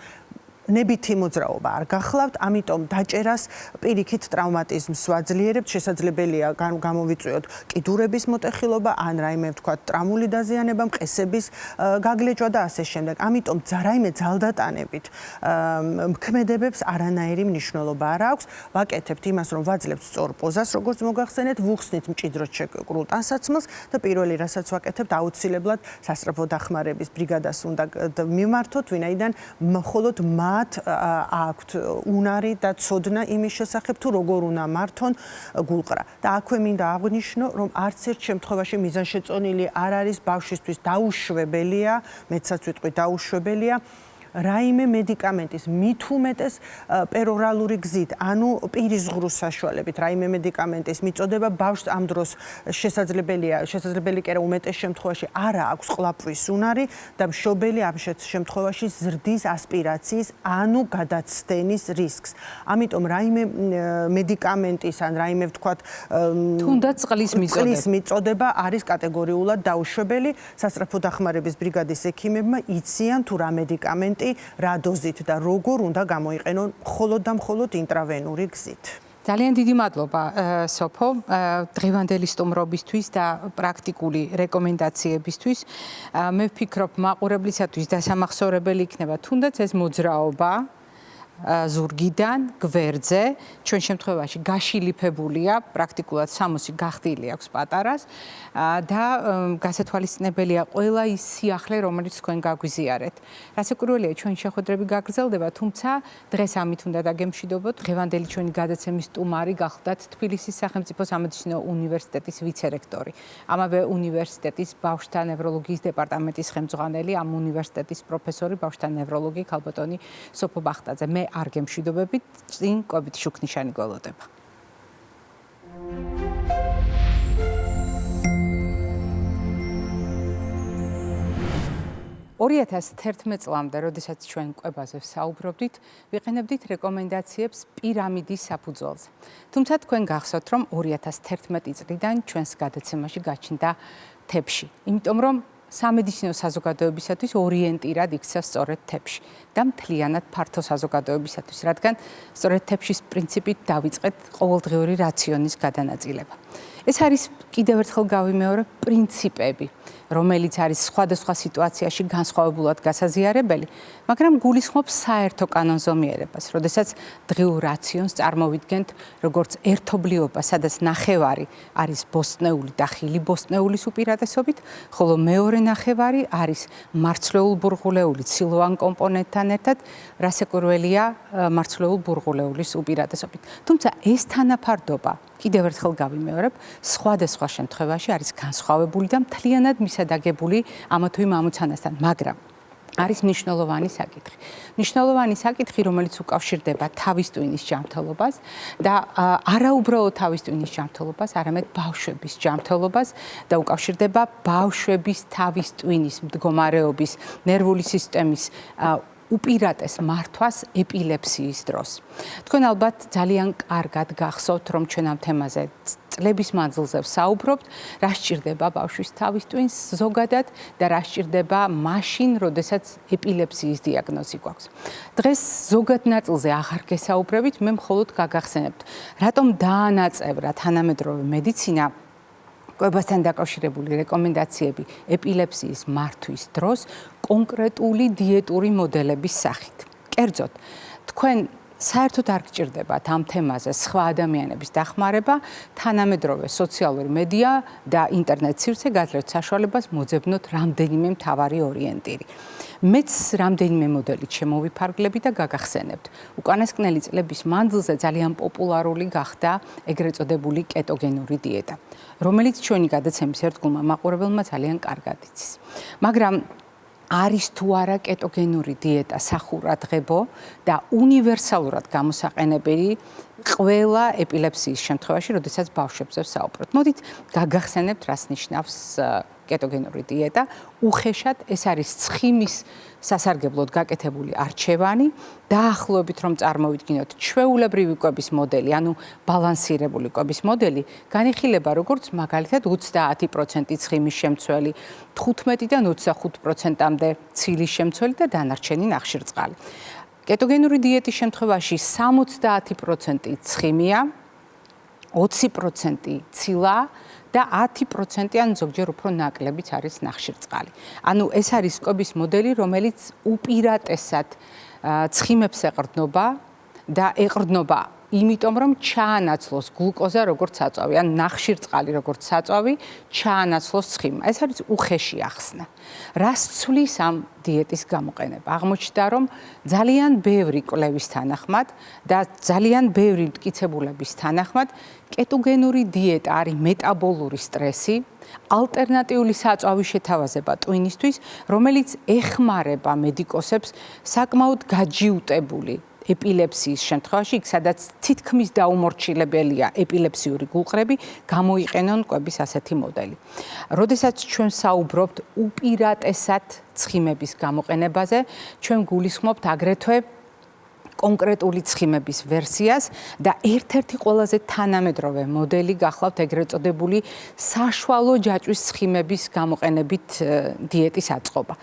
ნებითი მოძრაობა არ გახლავთ, ამიტომ დაჭერას პირიქით ტრავმატიზმს ვაძლიერებთ, შესაძლებელია გამოვიწვიოთ კიდურების მოტეხილობა, ან რაიმე ვთქვათ ტრამული დაზიანება, მყესების გაგლეჭვა და ასე შემდეგ. ამიტომ რაიმე ძალდატანებით მოქმედებებს არანაირი მნიშვნელობა არ აქვს. ვაკეთებთ იმას, რომ ვაძლევთ სწორ პოზას, როგორც მოგახსენეთ, ვუხსნით მჭიდროდ შეკრულ ტანსაცმელს და პირველი რასაც ვაკეთებთ, აუცილებლად სასწრაფო დახმარების ბრიგადას უნდა მიმართოთ, ვინაიდან მხოლოდ მათ აქვთ უნარი და ცოდნა იმის შესახებ, თუ როგორ უნდა მართონ გულყრა. და აქვე მინდა აღვნიშნო, რომ არც ერთ შემთხვევაში მიზანშეწონილი არ არის ბავშვისთვის დაუშვებელია, მეცაც ვიტყვი დაუშვებელია, რაიმე მედიკამენტის მით უმეტეს პერორალური გზით, ანუ პირის ღრუს საშუალებით, რაიმე მედიკამენტის მიწოდება ბავშვს ამ დროს შესაძლებელი კი არა უმეტეს შემთხვევაში არა აქვს ყლაპვის უნარი და მშობელი ამ შემთხვევაში ზრდის ასპირაციის, ანუ გადაცდენის რისკს. ამიტომ რაიმე მედიკამენტის ან რაიმე ვთქვათ თუნდაც წყლის მიწოდება არის კატეგორიულად დაუშვებელი. სასწრაფო დახმარების ბრიგადის ექიმებმა იციან თუ რა მედიკამენტი პრეპარატი, რა დოზით და როგორ უნდა გამოიყენონ მხოლოდ და მხოლოდ ინტრავენური გზით. ძალიან დიდი მადლობა სოფო დღევანდელი სტუმრობისთვის და პრაქტიკული რეკომენდაციებისთვის. მე ვფიქრობ მაყურებლისათვის დასამახსოვრებელი იქნება თუნდაც ეს მოძრაობა ზურგიდან გვერდზე ჩვენ შემთხვევაში გაშილიფებულია პრაქტიკულად 60 გახდილი აქვს პატარას და გასათვალისწინებელია ყველა ის სიახლე რომელიც თქვენ გაგვიზიარეთ. რასაკვირველია ჩვენი შეხვედრები გაგრძელდება, თუმცა დღეს ამით უნდა დაგემშვიდობოთ. დღევანდელი ჩვენი გადაცემის სტუმარი გახლდათ თბილისის სახელმწიფო სამედიცინო უნივერსიტეტის ვიცე-რექტორი. ამავე უნივერსიტეტის ბავშვთა ნევროლოგიის დეპარტამენტის ხელმძღვანელი, ამ უნივერსიტეტის პროფესორი ბავშვთა ნევროლოგი ქალბატონი სოფო ბახტაძე. მე არ გემშვიდობებით, წინ კვებით შუქნიშანი გველოდება. 2011 წლამდე, როდესაც ჩვენ კვებაზე ვსაუბრობდით, ვიყენებდით რეკომენდაციებს პირამიდის საფუძველზე. თუმცა თქვენ გახსოვთ, რომ 2011 წლიდან ჩვენს გადაცემაში გაჩნდა თებში, იმიტომ რომ სამედიცინო საზოგადოებისათვის ორიენტირად იქცა სწორედ თებში და მთლიანად ფართო საზოგადოებისათვის, რადგან სწორედ თებშის პრინციპით დავიწყეთ ყოველდღიური რაციონის გადანაწილება. ეს არის კიდევ ერთხელ გავიმეორებ პრინციპები, რომელიც არის სხვადასხვა სიტუაციაში განსხვავებულად გასაზიარებელი, მაგრამ გულისხმობს საერთო კანონზომიერებას, როდესაც დღიურ რაციონს წარმოვიდგენთ როგორც ერთობლიობა, სადაც ნახევარი არის ბოსტნეული და ხილი ბოსტნეულის უპირატესობით, ხოლო მეორე ნახევარი არის მარცვლეულ ბურღულეული ცილოვან კომპონენტთან ერთად, რასაკვირველია მარცვლეულ ბურღულეულის უპირატესობით. თუმცა ეს თანაფარდობა კიდევ ერთხელ გავიმეორებ, სხვადასხვა შემთხვევაში არის განსხვავებული და მთლიანად მისადაგებული ამა თუ იმ ამოცანასთან, მაგრამ არის მნიშვნელოვანი საკითხი. მნიშვნელოვანი საკითხი, რომელიც უკავშირდება თავის ტვინის ჯანმრთელობას და არაუბრალოდ თავის ტვინის ჯანმრთელობას, არამედ ბავშვების ჯანმრთელობას და უკავშირდება ბავშვების თავის ტვინის მდგომარეობის, ნერვული სისტემის უპირატეს მართვას ეპილეფსიის დროს. თქვენ ალბათ ძალიან კარგად გახსოვთ, რომ ჩვენ ამ თემაზე წლების მანძილზე ვსაუბრობთ, რა სჭირდება ბავშვის თავის ტვინს ზოგადად და რა სჭირდება მაშინ, როდესაც ეპილეფსიის დიაგნოზი გვაქვს. დღეს ზოგად ნაწილზე აღარ გესაუბრებით, მე მხოლოდ გაგახსენებთ, რატომ დაანაწევრა თანამედროვე მედიცინა კვებასთან დაკავშირებული რეკომენდაციები ეპილეფსიის მართვის დროს კონკრეტული დიეტური მოდელების სახით. კერძოდ, თქვენ საერთოდ არ გჭირდებათ ამ თემაზე სხვა ადამიანების დახმარება, თანამედროვე სოციალური მედია და ინტერნეტ სივრცე გაძლევთ საშუალებას მოძებნოთ რამდენიმე მთავარი ორიენტირი. მეც რამდენიმე მოდელით შემოვიფარგლები და გაგახსენებთ. უკანასკნელი წლების მანძილზე ძალიან პოპულარული გახდა ეგრეთ წოდებული კეტოგენური დიეტა, რომელიც ჩვენი გადაცემის ერთგულმა მაყურებელმა ძალიან კარგად იცის. მაგრამ არის თუ არა კეტოგენური დიეტა სახურადღებო და უნივერსალურად გამოსაყენებელი ყველა ეპილეფსიის შემთხვევაში, როდესაც ბავშვებზე ვსაუბრობთ. მოდით გაგახსენებთ, რას ნიშნავს კეტოგენური დიეტა. უხეშად ეს არის ცხიმის სასარგებლოდ გაკეთებული არჩევანი, დაახლოებით რომ წარმოვიდგინოთ ჩვეულებრივი კვების მოდელი, ანუ ბალანსირებული კვების მოდელი, განიხილება როგორც მაგალითად 30% ცხიმის შემცველი, 15-დან 25%-მდე ცილის შემცველი და დანარჩენი ნახშირწყალი. კეტოგენური დიეტის შემთხვევაში 70% ცხიმია, 20% ცილა და 10% ან ზოგჯერ უფრო ნაკლებიც არის ნახშირწყალი. ანუ ეს არის კვების მოდელი, რომელიც უპირატესად ცხიმებს ეყრდნობა და ეყრდნობა იმიტომ რომ ჩაანაცვლოს გლუკოზა როგორც საწვავი, ან ნახშირწყალი როგორც საწვავი ჩაანაცვლოს ცხიმმა. ეს არის უხეში ახსნა. რას ცვლის ამ დიეტის გამოყენება? აღმოჩნდა, რომ ძალიან ბევრი კვლევის თანახმად და ძალიან ბევრი მტკიცებულების თანახმად კეტოგენური დიეტა არის მეტაბოლური სტრესი, ალტერნატიული საწვავის შეთავაზება ტვინისთვის, რომელიც ეხმარება მედიკოსებს საკმაოდ გაჯიუტებული ეპილეფსიის შემთხვევაში, სადაც თითქმის დაუმორჩილებელია ეპილეფსიური გულყრები, გამოიყენონ კვების ასეთი მოდელი. როდესაც ჩვენ საუბრობთ უპირატესად ცხიმების გამოყენებაზე, ჩვენ გულისხმობთ აგრეთვე კონკრეტული ცხიმების ვერსიას და ერთ-ერთი ყველაზე თანამედროვე მოდელი გახლავთ ეგრეთ წოდებული საშუალო ჯაჭვის ცხიმების გამოყენებით დიეტის აწყობა.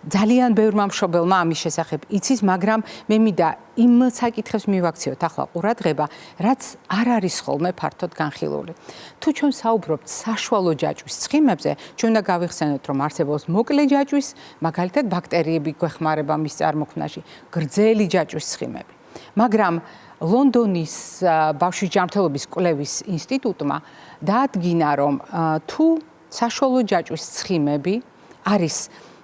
ძალიან ბევრმა მშობელმა ამის შესახებ იცის, მაგრამ მე მინდა იმ საკითხებს მივაქციოთ ახლა ყურადღება, რაც არ არის ხოლმე ფართოდ განხილული. თუ ჩვენ საუბრობთ საშუალო ჯაჭვის ცხიმებზე, ჩვენ უნდა გავიხსენოთ, რომ არსებობს მოკლე ჯაჭვის, მაგალითად ბაქტერიები გვეხმარება მის წარმოქმნაში, გრძელი ჯაჭვის ცხიმები. მაგრამ ლონდონის ბავშვის ჯანმრთელობის კვლევის ინსტიტუტმა დაადგინა, რომ თუ საშუალო ჯაჭვის ცხიმები არის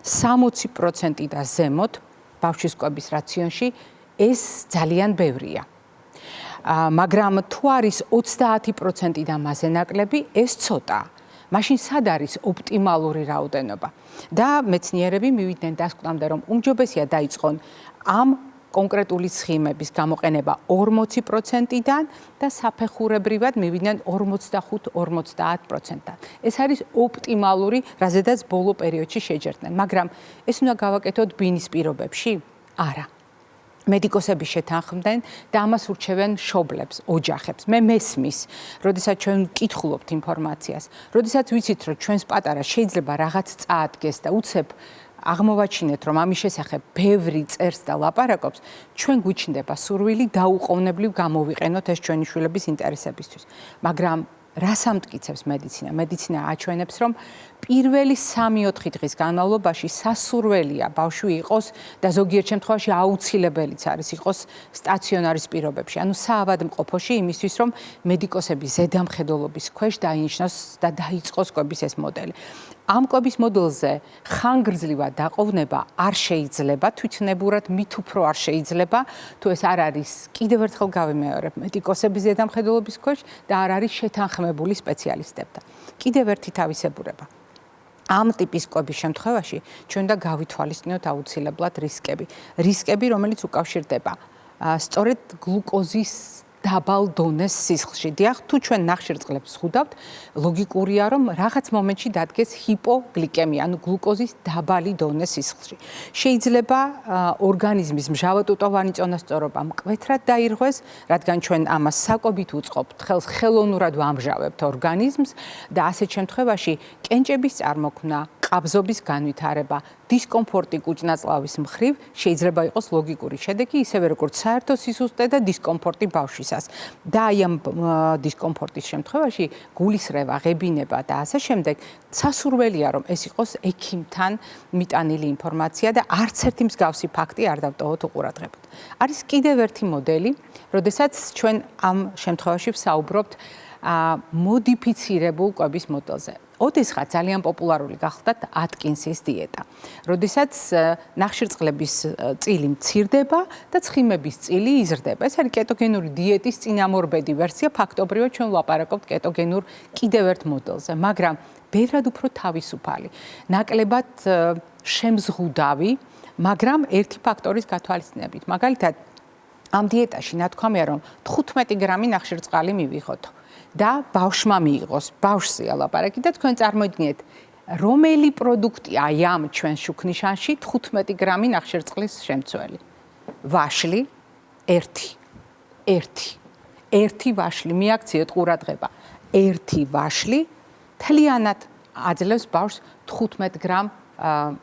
60% და ზემოთ ბავშვის კვების რაციონში, ეს ძალიან ბევრია. მაგრამ თუ არის 30% და მასზე ნაკლები, ეს ცოტაა. მაშინ სად არის ოპტიმალური რაოდენობა? და მეცნიერები მივიდნენ დასკვნამდე, რომ უმჯობესია დაიწყონ ამ კონკრეტული ცხიმების გამოყენება 40%-დან და საფეხურებრივად მივიდნენ 45-50%-დან. ეს არის ოპტიმალური, რაზედაც ბოლო პერიოდში შეჯერდნენ. მაგრამ ეს უნდა გავაკეთოთ ბინის პირობებში? არა. მედიკოსები შეთანხმდნენ და ამას ურჩევენ მშობლებს, ოჯახებს. მე მესმის, როდესაც ჩვენ ვკითხულობთ ინფორმაციას, როდესაც ვიცით, რომ ჩვენს პატარას შეიძლება რაღაც წაადგეს და უცებ აღმოვაჩინეთ, რომ ამის შესახებ ბევრი წერს და ლაპარაკობს, ჩვენ გვიჩნდება სურვილი დაუყოვნებლივ გამოვიყენოთ ეს ჩვენი შვილების ინტერესებისთვის. მაგრამ რას ამტკიცებს მედიცინა? მედიცინა აჩვენებს, რომ პირველი 3-4 დღის განმავლობაში სასურველია ბავშვი იყოს და ზოგიერთ შემთხვევაში აუცილებელიც არის იყოს სტაციონარის პირობებში, ანუ საავადმყოფოში იმისთვის, რომ მედიკოსების ზედამხედველობის ქვეშ დაინიშნოს და დაიწყოს კვების ეს მოდელი. ამ კვების მოდელზე ხანგრძლივად დაყოვნება არ შეიძლება, თვითნებურად მით უფრო არ შეიძლება, თუ ეს არ არის, კიდევ ერთხელ გავიმეორებ, მედიკოსების ზედამხედველობის ქვეშ და არ არის შეთანხმებული სპეციალისტებთან. კიდევ ერთი თავისებურება. ამ ტიპის კვების შემთხვევაში ჩვენ უნდა გავითვალისწინოთ აუცილებლად რისკები. რისკები, რომელიც უკავშირდება სწორედ გლუკოზის დაბალ დონეს სისხლში. დიახ, თუ ჩვენ ნახშირწყლებს ვხუდავთ, ლოგიკურია, რომ რაღაც მომენტში დადგეს ჰიპოგლიკემია, ანუ გლუკოზის დაბალი დონე სისხლში. შეიძლება ორგანიზმის მჟავატუტოვანი წონასწორობა მკვეთრად დაირღვეს, რადგან ჩვენ ამას საკვებით უწყობთ, ხელს ხელოვნურად ვამჟავებთ ორგანიზმს და ასეთ შემთხვევაში კენჭების წარმოქმნა, ყაბზობის განვითარება, დისკომფორტი კუჭნაწლავის მხრივ შეიძლება იყოს ლოგიკური შედეგი, ისევე როგორც საერთო სისუსტე და დისკომფორტი ბავშვისას. და აი ამ დისკომფორტის შემთხვევაში გულისრევა, ღებინება და ასე შემდეგ, სასურველია, რომ ეს იყოს ექიმთან მიტანილი ინფორმაცია და არც ერთი მსგავსი ფაქტი არ დავტოვოთ უყურადღებოდ. არის კიდევ ერთი მოდელი, როდესაც ჩვენ ამ შემთხვევაში ვსაუბრობთ მოდიფიცირებულ კვების მოდელზე. ოდესღაც ძალიან პოპულარული გახლდათ ატკინსის დიეტა, როდესაც ნახშირწყლების წილი მცირდება და ცხიმების წილი იზრდება. ეს არის კეტოგენური დიეტის წინამორბედი ვერსია, ფაქტობრივად ჩვენ ვლაპარაკობთ კეტოგენურ კიდევ ერთ მოდელზე, მაგრამ ბევრად უფრო თავისუფალი, ნაკლებად შემზღუდავი, მაგრამ ერთი ფაქტორის გათვალისწინებით. მაგალითად, ამ დიეტაში ნათქვამია, რომ 15 გრამი ნახშირწყალი მივიღოთ. და ბავშვმა მიიღოს, ბავშვზეა ლაპარაკი და თქვენ წარმოიდგინეთ, რომელი პროდუქტია აი ამ ჩვენ შუქნიშანში 15 გრამი ნახშირწყლის შემცველი. ვაშლი, ერთი ვაშლი, მიაქციეთ ყურადღება. ერთი ვაშლი თლიანად აძლევს ბავშვს 15 გრამ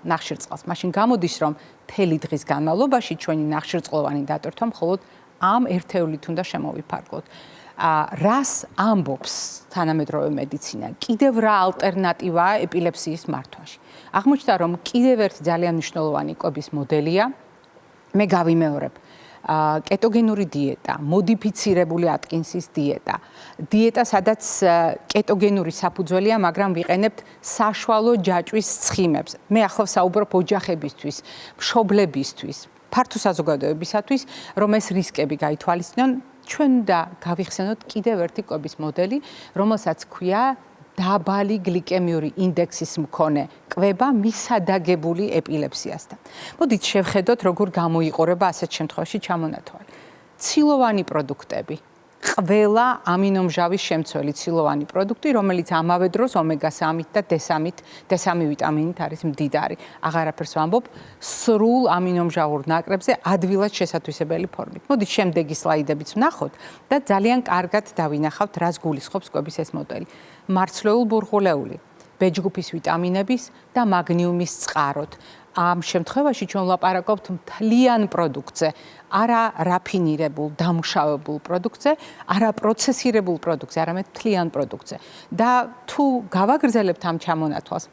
ნახშირწყალს. მაშინ გამოდის, რომ მთელი დღის განმავლობაში ჩვენი ნახშირწყლოვანი დატვირთვა მხოლოდ ამ ერთეულით უნდა შემოვიფარგლოთ. რას ამბობს თანამედროვე მედიცინა? კიდევ რა ალტერნატივაა ეპილეფსიის მართვაში? აღმოჩნდა, რომ კიდევ ერთი ძალიან მნიშვნელოვანი კვების მოდელია, მე გავიმეორებ, კეტოგენური დიეტა, მოდიფიცირებული ატკინსის დიეტა. დიეტა, სადაც კეტოგენური საფუძველია, მაგრამ ვიყენებთ საშუალო ჯაჭვის ცხიმებს. მე ახლა ვსაუბრობ ოჯახებისთვის, მშობლებისთვის, ფართო საზოგადოებისათვის, რომ ეს რისკები გაითვალისწინონ. ჩვენ უნდა გავიხსენოთ კიდევ ერთი კვების მოდელი, რომელსაც ქვია დაბალი გლიკემიური ინდექსის მქონე კვება მისადაგებული ეპილეფსიასთან. მოდით შევხედოთ, როგორ გამოიყურება ასეთ შემთხვევაში ჩამონათვალი. ცილოვანი პროდუქტები, ყველა ამინომჟავის შემცველი ცილოვანი პროდუქტი, რომელიც ამავე დროს ომეგა-3 და D3 ვიტამინით არის მდიდარი. აღარაფერს ვამბობ, სრულ ამინომჟავურ ნაკრებზე ადვილად შესათვისებელი ფორმით. მოდით შემდეგი სლაიდებიც ვნახოთ და ძალიან კარგად დავინახავთ, რას გულისხმობს კვების ეს მოდელი. მარცვლეულ ბურღულეული, B-ჯგუფის ვიტამინების და მაგნიუმის წყაროთ. ამ შემთხვევაში ჩვენ ვლაპარაკობთ მთლიან პროდუქტზე, არა რაფინირებულ, დამუშავებულ პროდუქტზე, არა პროცესირებულ პროდუქტზე, არამედ მთლიან პროდუქტზე. და თუ გავაგრძელებთ ამ ჩამონათვალს,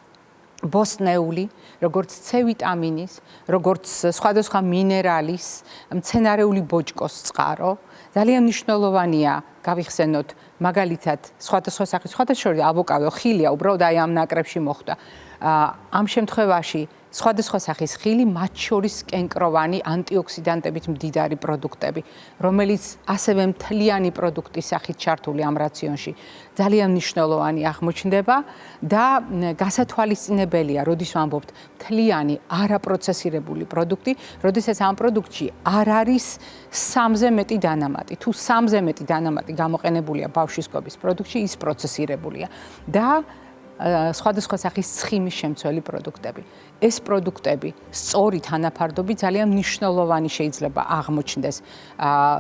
ბოსტნეული, როგორც C ვიტამინის, როგორც სხვადასხვა მინერალის, მცენარეული ბოჭკოს წყარო, ძალიან მნიშვნელოვანია გავიხსენოთ, მაგალითად, სხვადასხვა სახის, სხვადასხვა ავოკადო, ხილია, უბრალოდ აი ამ ნაკრებში მოხვდა. ამ შემთხვევაში სხვადასხვა სახის ხილი, მათ შორის კენკროვანი ანტიოქსიდანტებით მდიდარი პროდუქტები, რომელიც ასევე მთლიანი პროდუქტის სახით ჩართული ამ რაციონში, ძალიან მნიშვნელოვანი აღმოჩნდება და გასათვალისწინებელია, როდის ვამბობთ მთლიანი არაპროცესირებული პროდუქტი, როდესაც ამ პროდუქტში არ არის 3-ზე მეტი დანამატი. თუ 3-ზე მეტი დანამატი გამოყენებულია ბავშვის კვების პროდუქტში, ის პროცესირებულია და სხვადასხვა სახის ცხიმის შემცველი პროდუქტები. ეს პროდუქტები სწორი თანაფარდობით ძალიან მნიშვნელოვანი შეიძლება აღმოჩნდეს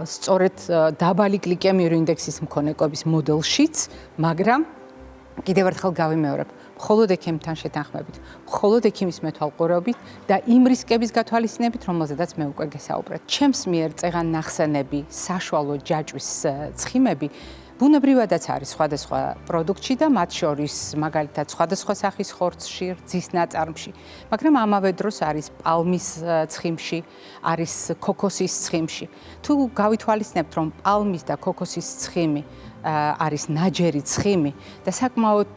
სწორედ დაბალი გლიკემიური ინდექსის მქონე კვების მოდელშიც, მაგრამ კიდევ ერთხელ გავიმეორებ, მხოლოდ ექიმთან შეთანხმებით, მხოლოდ ექიმის მეთვალყურეობით და იმ რისკების გათვალისწინებით, რომელზედაც მე უკვე გესაუბრეთ. ჩემს მიერ წეღან ნახსენები, საშუალო ჯაჭვის ცხიმები ბუნებრივადაც არის სხვადასხვა პროდუქტში და მათ შორის მაგალითად სხვადასხვა სახის ხორცში, რძის ნაწარმში, მაგრამ ამავე დროს არის პალმის ცხიმში, არის ქოქოსის ცხიმში. თუ გავითვალისწინებთ, რომ პალმის და ქოქოსის ცხიმი არის ნაჯერი ცხიმი და საკმაოდ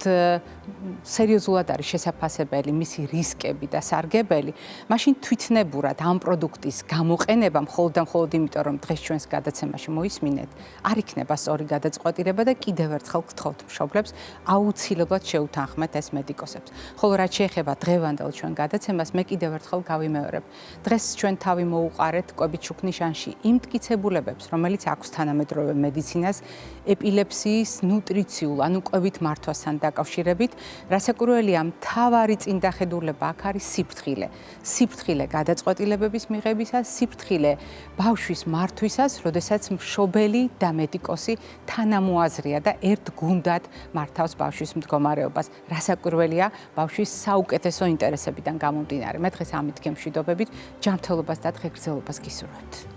სერიოზულად არის შესაფასებელი მისი რისკები და სარგებელი, მაშინ თვითნებურად ამ პროდუქტის გამოყენება მხოლოდ და მხოლოდ იმიტომ, რომ დღეს ჩვენს გადაცემაში მოისმინეთ, არ იქნება სწორი გადაწყვეტილება და კიდევ ერთხელ გთხოვთ მშობლებს, აუცილებლად შეუთანხმეთ ეს მედიკოსებს. ხოლო რაც შეეხება დღევანდელ ჩვენ გადაცემას, მე კიდევ ერთხელ გავიმეორებ, დღეს ჩვენ თავი მოუყარეთ კვებით შუქნიშანში იმ მტკიცებულებებს, რომელიც აქვს თანამედროვე მედიცინას ეპილეფსიის ნუტრიციულ, ანუ კვებით მართვასთან დაკავშირებით, რასაკვირველია, მთავარი წინდახედულება აქ არის სიფრთხილე. სიფრთხილე გადაწყვეტილებების მიღებისას, სიფრთხილე ბავშვის მართვისას, როდესაც მშობელი და მედიკოსი თანამოაზრეა და ერთგუნდად მართავს ბავშვის მდგომარეობას. რასაკვირველია, ბავშვის საუკეთესო ინტერესებიდან გამომდინარე. მე დღეს ამით გემშვიდობებით, ჯანმრთელობას და დღეგრძელობას გისურვებთ.